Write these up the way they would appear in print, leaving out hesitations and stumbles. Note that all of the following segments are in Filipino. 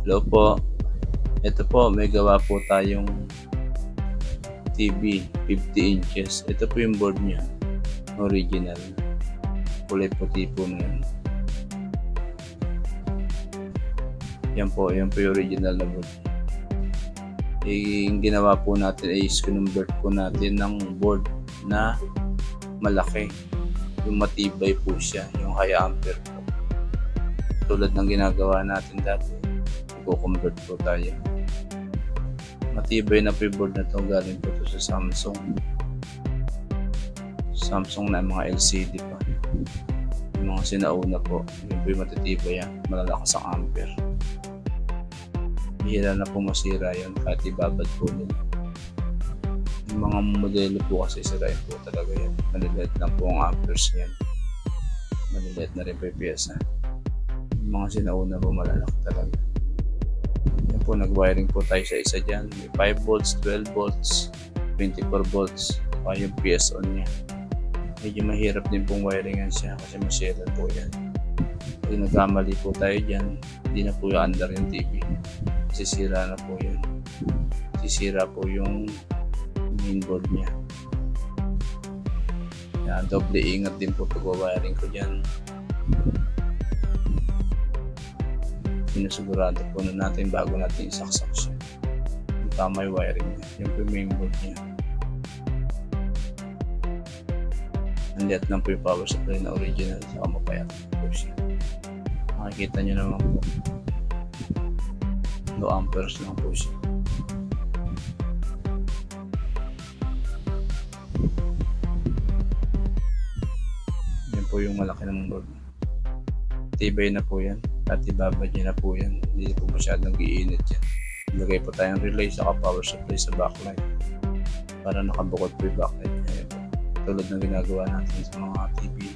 Hello po. Ito po, may gawa po tayong TV, 50 inches. Ito po yung board niya, original. Kulay puti po na yan. Yan po yung original na board. Yung ginawa po natin ay convert po natin ng board na malaki. Yung matibay po siya, yung high ampere po. Tulad ng ginagawa natin dati, i-convert po tayo. Matibay na po yung board na to, galing po to sa Samsung na mga LCD pa. Yung mga sinauna po, yun po yung matitibay yan, malalakas ang ampere. Bihira na po masira yun kahit ibabad po nila. Yung mga modelo po kasi sirain po talaga yan. Malilit lang po ang amperes yan. Malilit na rin po yung pyesa. Yung mga sinauna po malalaki talaga. Yan po, nag-wiring po tayo sa isa dyan. May 5 volts, 12 volts, 24 volts. Saka yung PS on niya. Medyo mahirap din pong wiringan siya kasi masira po yan. Kung nagkamali po tayo dyan, hindi na po yung under yung TV. Sisira na po yun. Sisira po yung mainboard niya. Yan, doble ingat din po pag-wiring ko dyan. Sinusigurado po na natin bago natin isaksak siya. Yung tama yung wiring niya. Yung po yung mainboard niya. Nandiyan lang po yung power supply na original. Saka mapayat po siya. Makikita nyo naman po. Low amperes lang po siya. Yan po yung malaki ng board. Tibay na po yan. At ibabad niya na po yan. Hindi po masyadong iinit yan. Ilagay po tayong relay sa power supply sa backlight. Para nakabukod po yung backlight niya. Tulad ng ginagawa natin sa mga TV.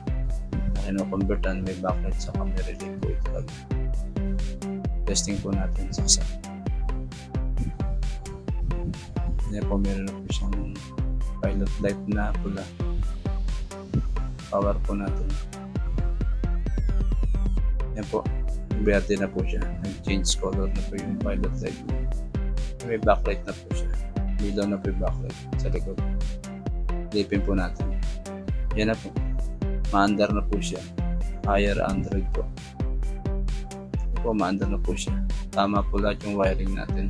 Na kino-convertan, may backlight sa camera relay po ito talaga. Testing po natin saksak. Yan po, meron na po siyang pilot light na pula. Power po natin. Yan po, verde na po siya. Nag-change color na po yung pilot light. May backlight na po siya. Milaw na po yung backlight sa likod. Lipin po natin. Yan na po. Ma-under na po siya. Higher Android po. Yan po, ma-under na po siya. Tama po lahat yung wiring natin.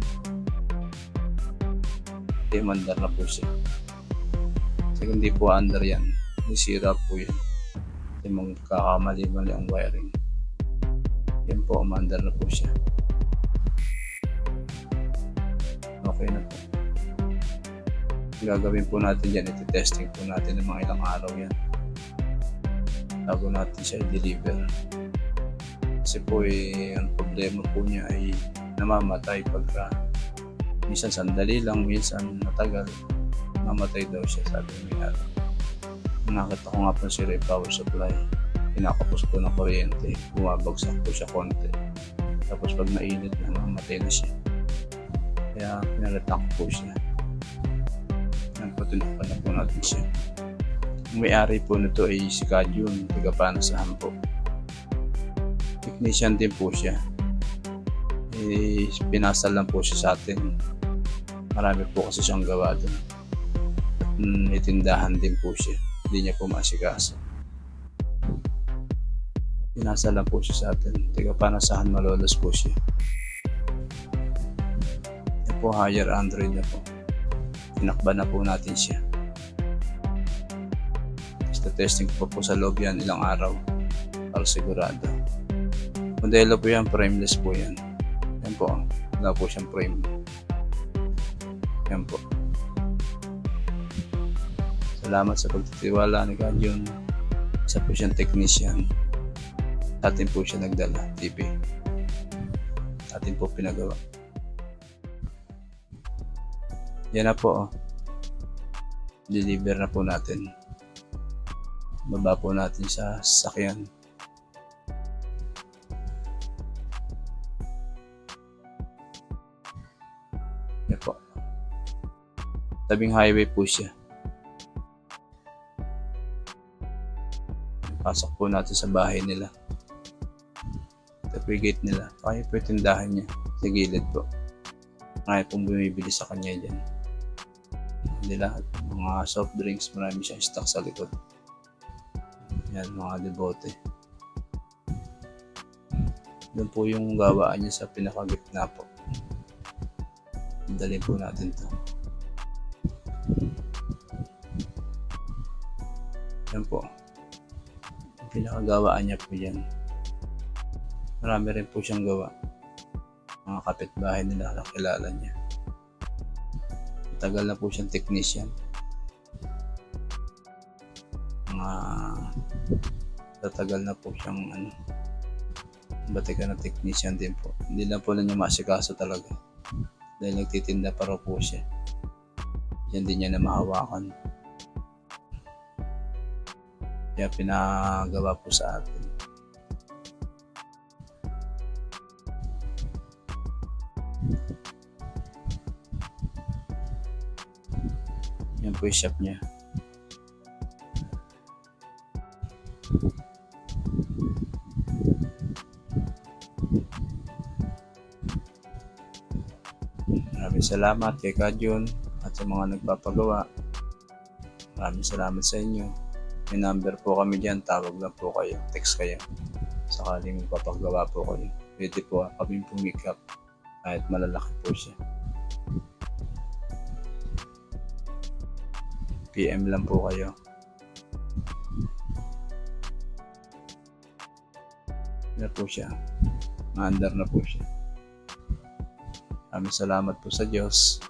Mandar na po siya. Kasi hindi po under yan. Isira po yan. Kasi magkakamali-mali ang wiring. Yan po, mandar na po siya. Okay na po. Gagawin po natin yan. Iti-testing po natin ng mga ilang araw yan. Bago natin siya i-deliver. Kasi po ang problema po niya ay namamatay pagka minsan sandali lang, minsan matagal, mamatay daw siya, sabi ng may-ari. Nakita ko nga po sila yung power supply, kinakapos po ng kuryente, bumabagsak po siya konti. Tapos pag mainit na, mamatay na siya. Kaya pinalitan ko po siya. Nagpatunapan na po natin siya. Ang may-ari po nito ay si Kajun, taga-Panasahan po. Technician din po siya. Pinasal lang po siya sa atin. Marami po kasi siyang gawa doon. Itindahan din po siya. Hindi niya po masikaso. Pinasal lang po siya sa atin. Taga-Panasahan, Malolos po siya. Yan po, higher Android na po. Tinakban na po natin siya. Basta testing po sa loob yan ilang araw para sigurado. Modelo po yan, frameless po yan. Yan po, wala po siyang frame. Yan po. Salamat sa pagtitiwala ni Kajun. Isa po siyang technician. Atin po siya nagdala, TV. Atin po pinagawa. Yan na po. Deliver na po natin. Baba po natin sa sasakyan. Yan po. Tabing highway po siya. Pasok po natin sa bahay nila. Ito po yung gate nila. Kaya po yung tindahan niya. sa gilid po. Marami pong bumibili sa kanya dyan. Hindi lahat. Mga soft drinks, marami siyang stock sa likod. Yan, mga debote. Doon po yung gawaan niya sa pinakagitna po. Dalhin po natin to. Yan po. Yung pinakagawaan niya po yan. Marami rin po siyang gawa. Mga kapitbahay nila nakilala niya. Tagal na po siyang technician. Tatagal na po siyang batikan na technician din po. Hindi lang po na niya masikaso talaga. Dahil nagtitinda pa raw po siya. Yan din niya na mahawakan. Kaya pinagawa po sa atin. Yan po yung shop niya. Maraming salamat kay Kajun at sa mga nagpapagawa. Maraming salamat sa inyo. May number po kami dyan. Tawag lang po kayo. Text kayo. Sakaling magpapagawa po kayo. Pwede po kami pumikap kahit malalaki po siya. PM lang po kayo. Yan po siya. Maandar na po siya. Maraming salamat po sa Diyos.